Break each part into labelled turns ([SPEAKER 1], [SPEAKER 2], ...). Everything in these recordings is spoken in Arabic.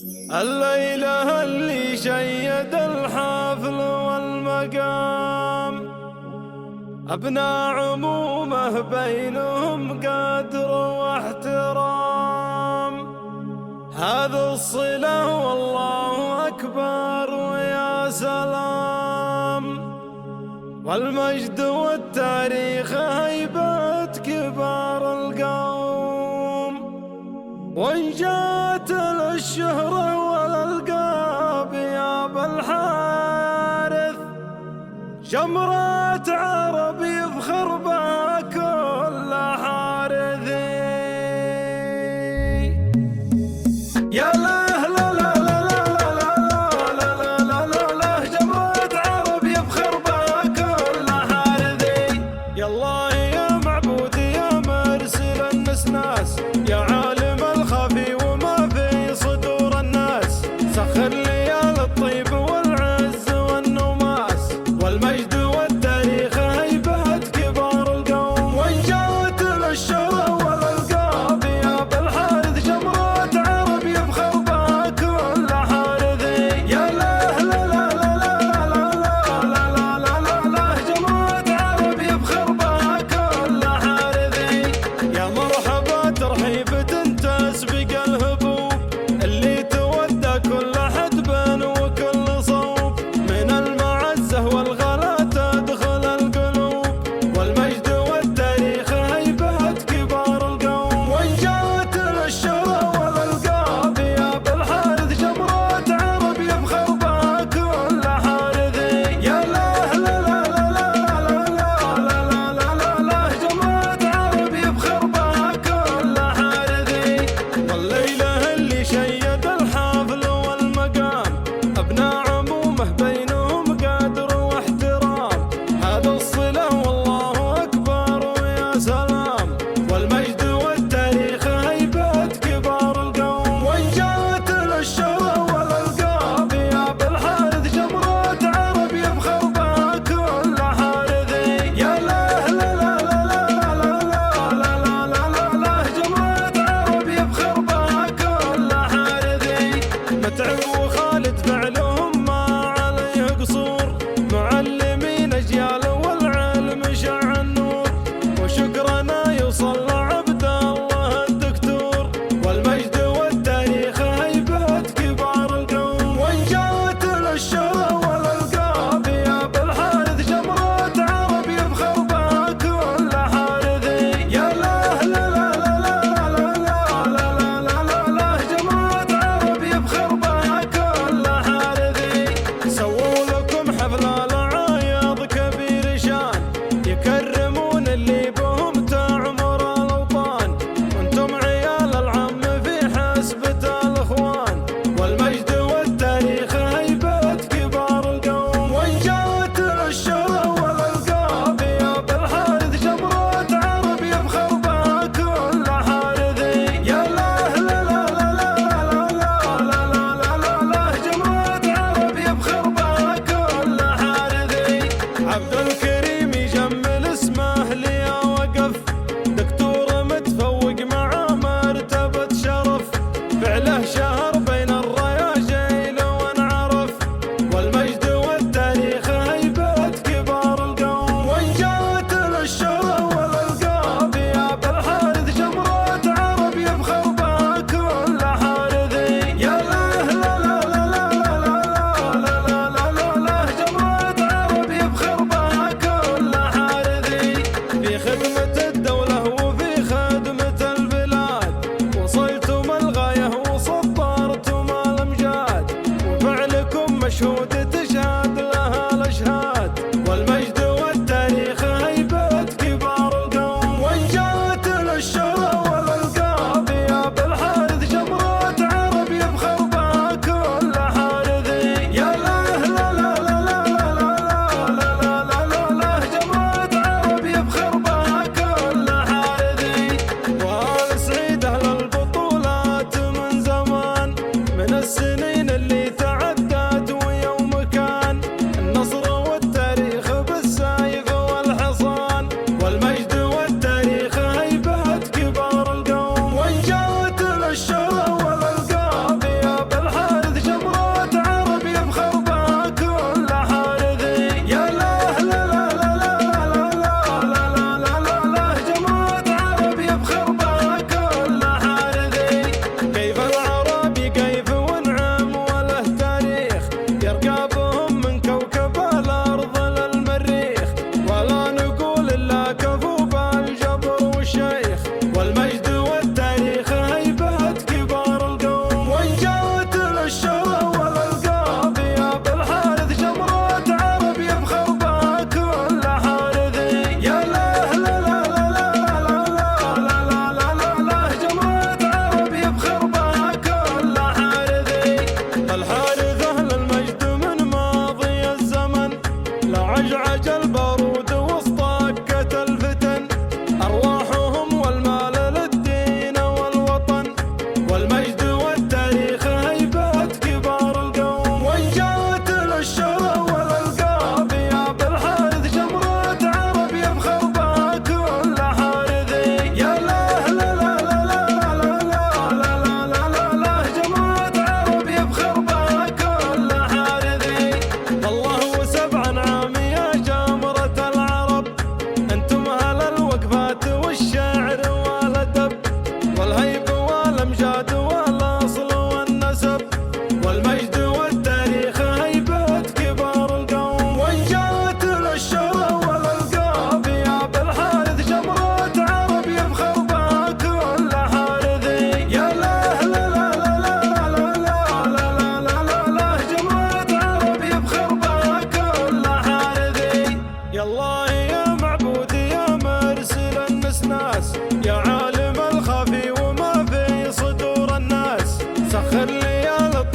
[SPEAKER 1] الليلة اللي شيد الحفل والمقام أبناء عمومه بينهم قدر واحترام. هذا الصلة والله أكبر ويا سلام، والمجد والتاريخ هيبة كبار القوم. وإن جات للشهرة والألقاب يا أبا الحارث، جمرات عرب يفخر بها كل حارثي. يا لا لا لا لا لا لا لا لا لا لا، جمرات عرب يفخر بها كل حارثي. يا الله يا معبودي يا مرسل النسناس، يا عالم الخفي وما في صدور الناس، سخر ليال الطيب والعز والنماس، والمجد والتاريخ هيبة كبار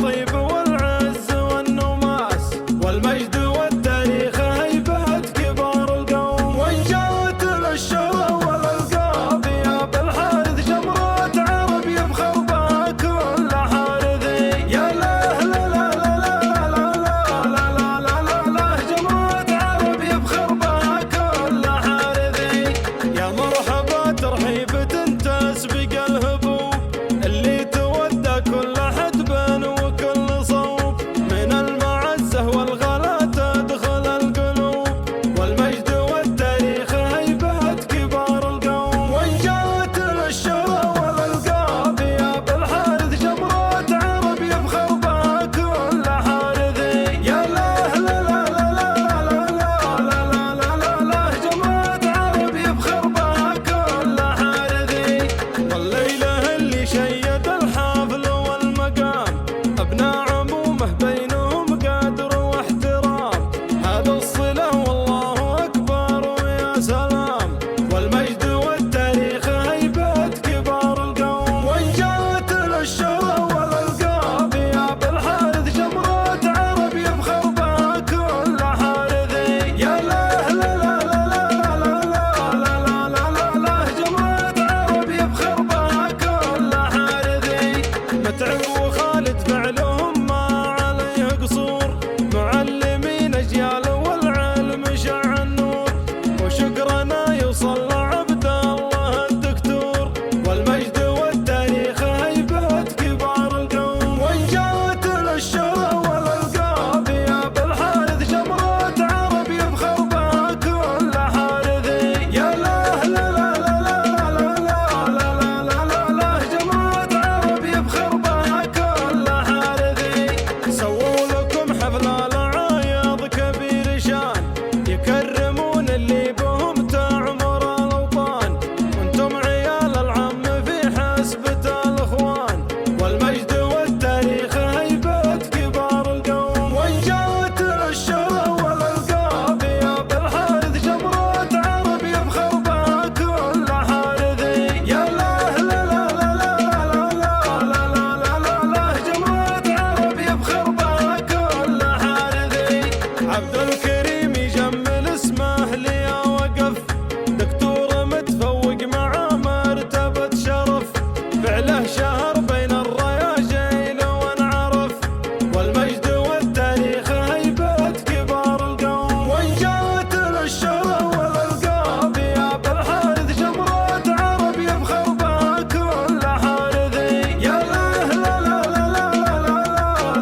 [SPEAKER 1] الطيب والعز والنماس والمجد والتاريخ هيبة كبار القوم. وإن جاءت الشرى والألقاب يا بالحارث جمرة عرب يفخر بها كل حارثي. يا لا لا لا لا لا لا لا لا لا لا جمرة عرب يفخر بها كل حارثي. يا مرحبا ترحيبة تسبق الهبوب اللي تودى كل حدب وكل صوب. من المعزة والغلا تدخل القلوب والمجد والتاريخ هيبة كبار القوم. وإن جاءت الشرى والألقاب يا بالحارث جمرة عرب يفخر بها كل حارثي. يا لا لا لا لا لا لا لا لا لا لا جمرة عرب يفخر بها كل حارثي. والليلة اللي شيد الحافل والمقام أبناء عمومه بينهم قدر واحترام. هذا الصلة والله أكبر ويا سلام والمجد والتاريخ هيبة كبار القوم. وإن جاءت الشرى والألقاب يا بالحارث جمرة عرب يفخر بها كل حارثي. يا لا لا لا لا لا لا لا لا لا جمرة عرب يفخر بها كل حارثي. متعب وخالد فعلهم ما عليه قصور معلمين أجيال والعلم شع النور. وشكرنا يوصل لعبد الله الدكتور والمجد والتاريخ هيبة كبار القوم. وإن جاءت الشرى والألقاب يا بالحارث جمرة عرب يفخر بها كل حارثي. يا لا لا لا لا لا لا لا لا لا جمرة عرب يفخر بها كل حارثي. سووا لكم حفل الأعايض كبير شان يكرمون اللي بهم تعمر الأوطان. وانتم عيال العم في حسبة الإخوان والمجد والتاريخ هيبة كبار القوم. وإن جاءت الشرى والألقاب يا بالحارث جمرة عرب يفخر بها كل حارثي. يا لا لا لا لا لا لا لا لا جمرة عرب يفخر بها كل حارثي. عبد الكريم يجمل اسمه لي وقف دكتور متفوق مع مرتبة شرف. فعله شهر بين الرياجيل وانعرف والمجد والتاريخ هيبة كبار القوم. وإن جاءت الشرى والألقاب يا بالحارث جمرة عرب يفخر بها كل حارثي. يا لا لا لا لا لا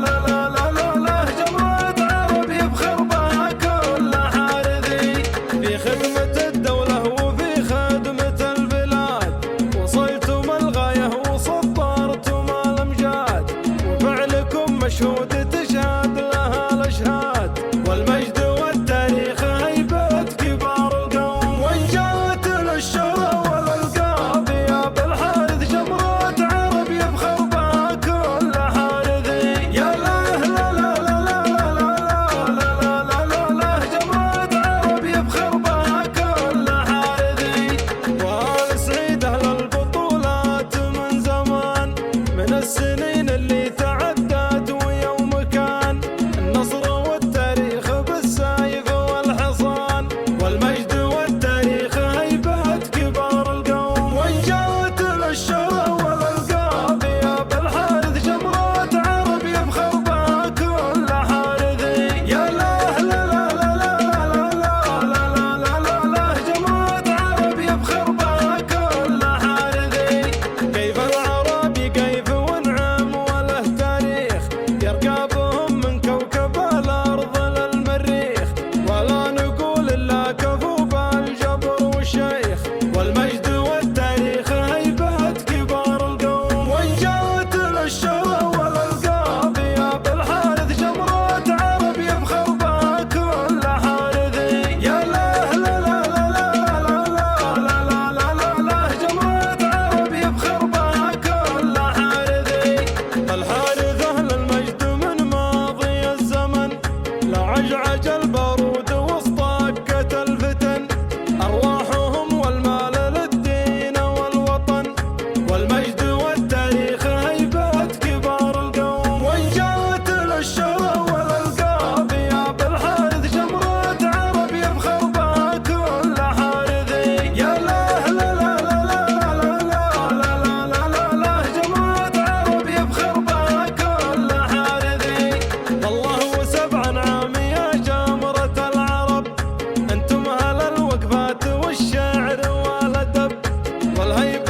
[SPEAKER 1] لا لا لا جمرة عرب يفخر بها كل حارثي. في خدمة الدولة وفي خدمة البلاد وصلتم الغاية وصدرتم الأمجاد. وفعلكم مشهود تشهد لها الأشهاد والمجد والتاريخ هيبة كبار القوم. وإن جاءت الشرى والألقاب يا بالحارث جمرة عرب يفخر بها كل حارثي. يا لا لا لا لا لا لا لا جمرة عرب يفخر بها كل حارثي. وآل سعيد أهل البطولات من زمان من السنين اللي تعدت ويوم الهيبة